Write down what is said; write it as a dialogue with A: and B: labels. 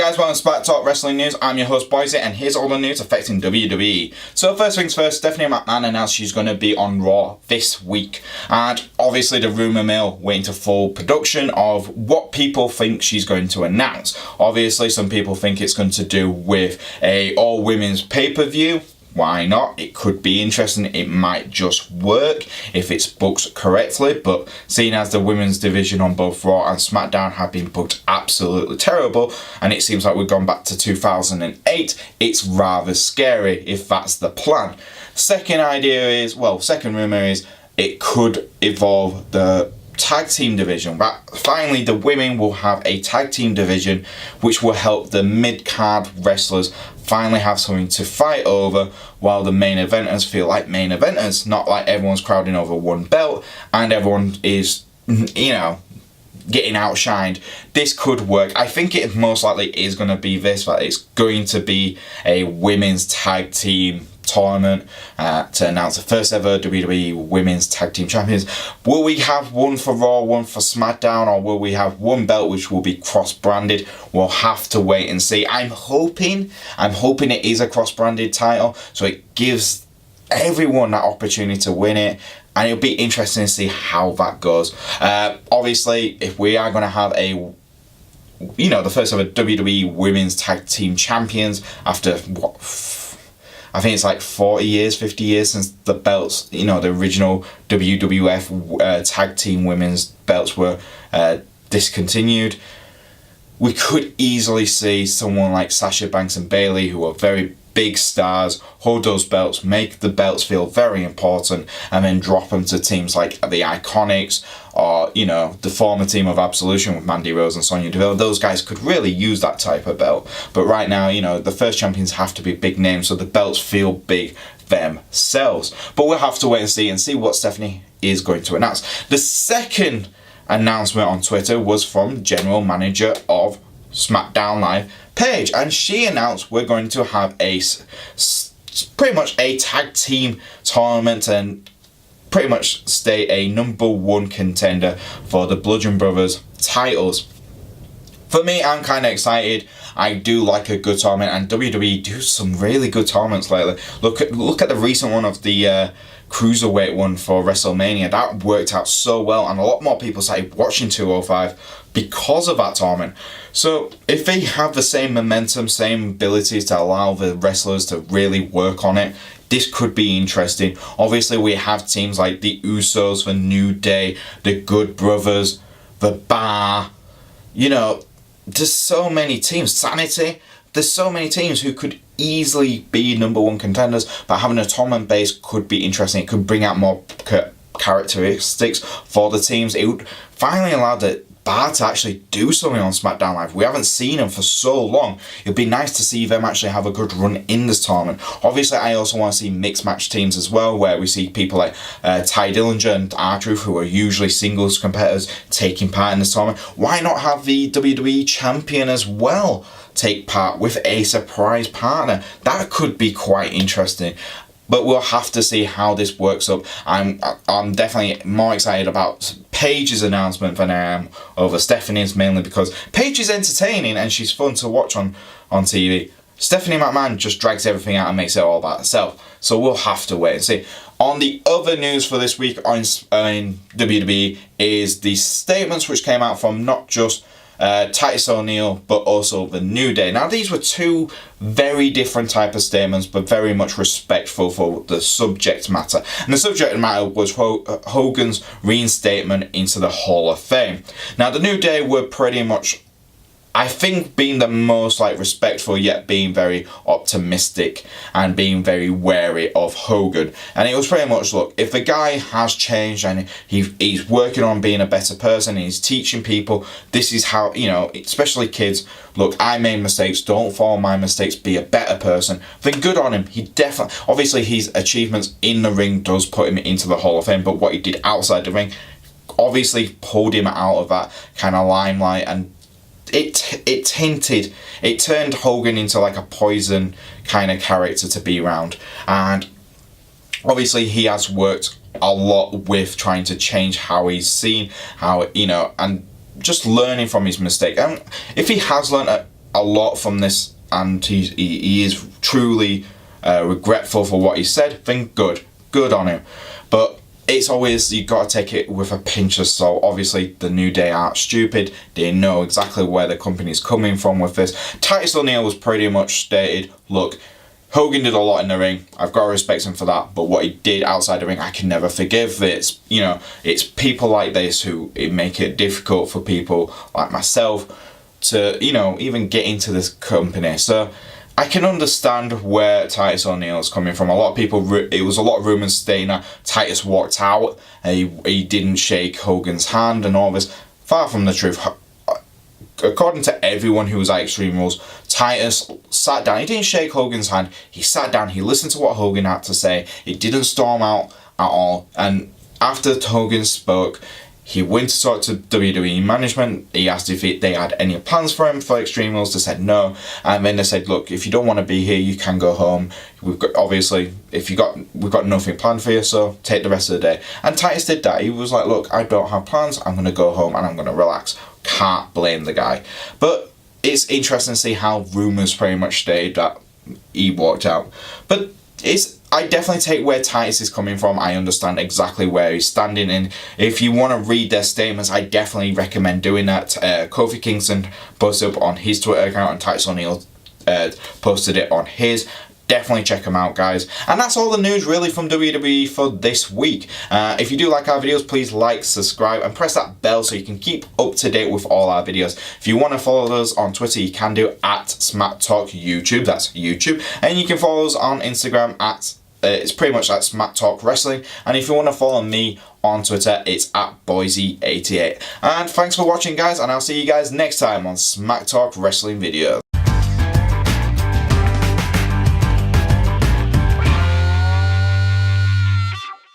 A: guys, welcome to Spark Talk Wrestling News. I'm your host Boise, and here's all the news affecting WWE. So first things first, Stephanie McMahon announced she's going to be on Raw this week, and obviously the rumour mill went into full production of what people think she's going to announce. Obviously some people think it's going to do with a all-women's pay-per-view. Why not? It could be interesting. It might just work if it's booked correctly, but seeing as the women's division on both Raw and SmackDown have been booked absolutely terrible, and it seems like we've gone back to 2008, it's rather scary if that's the plan. Second rumour is it could evolve the tag team division. But finally the women will have a tag team division which will help the mid-card wrestlers finally have something to fight over, while the main eventers feel like main eventers, not like everyone's crowding over one belt and everyone is, getting outshined. This could work. I think it most likely is going to be this, that it's going to be a women's tag team tournament to announce the first ever WWE Women's Tag Team Champions. Will we have one for Raw, one for SmackDown, or will we have one belt which will be cross-branded? We'll have to wait and see. I'm hoping it is a cross-branded title, so it gives everyone that opportunity to win it, and it'll be interesting to see how that goes. Obviously, if we are going to have the first ever WWE Women's Tag Team Champions after I think it's like 40 years, 50 years since the belts, the original WWF Tag Team Women's belts were discontinued. We could easily see someone like Sasha Banks and Bayley, who are very big stars, hold those belts, make the belts feel very important, and then drop them to teams like the Iconics or, the former team of Absolution with Mandy Rose and Sonya Deville. Those guys could really use that type of belt. But right now, the first champions have to be big names, so the belts feel big themselves. But we'll have to wait and see what Stephanie is going to announce. The second announcement on Twitter was from General Manager of SmackDown Live, Paige, and she announced we're going to have pretty much a tag team tournament and pretty much stay a number one contender for the Bludgeon Brothers titles. For me, I'm kind of excited. I do like a good tournament, and WWE do some really good tournaments lately. Look at the recent one of the Cruiserweight one for WrestleMania. That worked out so well, and a lot more people started watching 205 because of that tournament. So if they have the same momentum, same abilities to allow the wrestlers to really work on it, this could be interesting. Obviously we have teams like the Usos, the New Day, the Good Brothers, the Bar, there's so many teams, Sanity, there's so many teams who could easily be number one contenders, but having a tournament base could be interesting. It could bring out more characteristics for the teams. It would finally allow the Bar to actually do something on SmackDown Live. We haven't seen them for so long. It'd be nice to see them actually have a good run in this tournament. Obviously, I also want to see mixed match teams as well, where we see people like Ty Dillinger and R-Truth, who are usually singles competitors, taking part in this tournament. Why not have the WWE Champion as well take part with a surprise partner? That could be quite interesting. But we'll have to see how this works up. I'm definitely more excited about Paige's announcement than I am over Stephanie's, mainly because Paige is entertaining and she's fun to watch on TV. Stephanie McMahon just drags everything out and makes it all about herself. So we'll have to wait and see. On the other news for this week in WWE is the statements which came out from not just Titus O'Neil, but also the New Day. Now these were two very different type of statements, but very much respectful for the subject matter. And the subject matter was Hogan's reinstatement into the Hall of Fame. Now the New Day were pretty much, I think, being the most respectful, yet being very optimistic and being very wary of Hogan. And it was pretty much, look, if the guy has changed and he's working on being a better person and he's teaching people, this is how, especially kids, look, I made mistakes, don't follow my mistakes, be a better person, then good on him. He definitely, obviously his achievements in the ring does put him into the Hall of Fame, but what he did outside the ring obviously pulled him out of that kind of limelight, and it turned Hogan into like a poison kind of character to be around. And obviously he has worked a lot with trying to change how he's seen, and just learning from his mistake. And if he has learned a lot from this, and he is truly regretful for what he said. Think good on him. But it's always, you got to take it with a pinch of salt. Obviously, the New Day aren't stupid. They know exactly where the company's coming from with this. Titus O'Neil was pretty much stated, look, Hogan did a lot in the ring. I've got to respect him for that. But what he did outside the ring, I can never forgive. It's, you know, it's people like this who make it difficult for people like myself to, you know, even get into this company. So I can understand where Titus O'Neil is coming from. A lot of people, it was a lot of rumours saying that Titus walked out, he didn't shake Hogan's hand and all this. Far from the truth. According to everyone who was at Extreme Rules, Titus sat down. He didn't shake Hogan's hand. He sat down. He listened to what Hogan had to say. He didn't storm out at all. And after Hogan spoke, he went to talk to WWE management. He asked if they had any plans for him for Extreme Rules. They said no. And then they said, look, if you don't want to be here, you can go home. We've got, obviously, we've got nothing planned for you, so take the rest of the day. And Titus did that. He was like, look, I don't have plans. I'm going to go home and I'm going to relax. Can't blame the guy. But it's interesting to see how rumours pretty much stayed that he walked out. But I definitely take where Titus is coming from. I understand exactly where he's standing, and if you want to read their statements, I definitely recommend doing that. Kofi Kingston posted up on his Twitter account, and Titus O'Neil posted it on his. Definitely check them out, guys. And that's all the news really from WWE for this week. If you do like our videos, please like, subscribe, and press that bell so you can keep up to date with all our videos. If you want to follow us on Twitter, you can do at SmackTalk YouTube. That's YouTube. And you can follow us on Instagram at it's pretty much at SmackTalk Wrestling. And if you want to follow me on Twitter, it's at Boise88. And thanks for watching, guys, and I'll see you guys next time on SmackTalk Wrestling videos.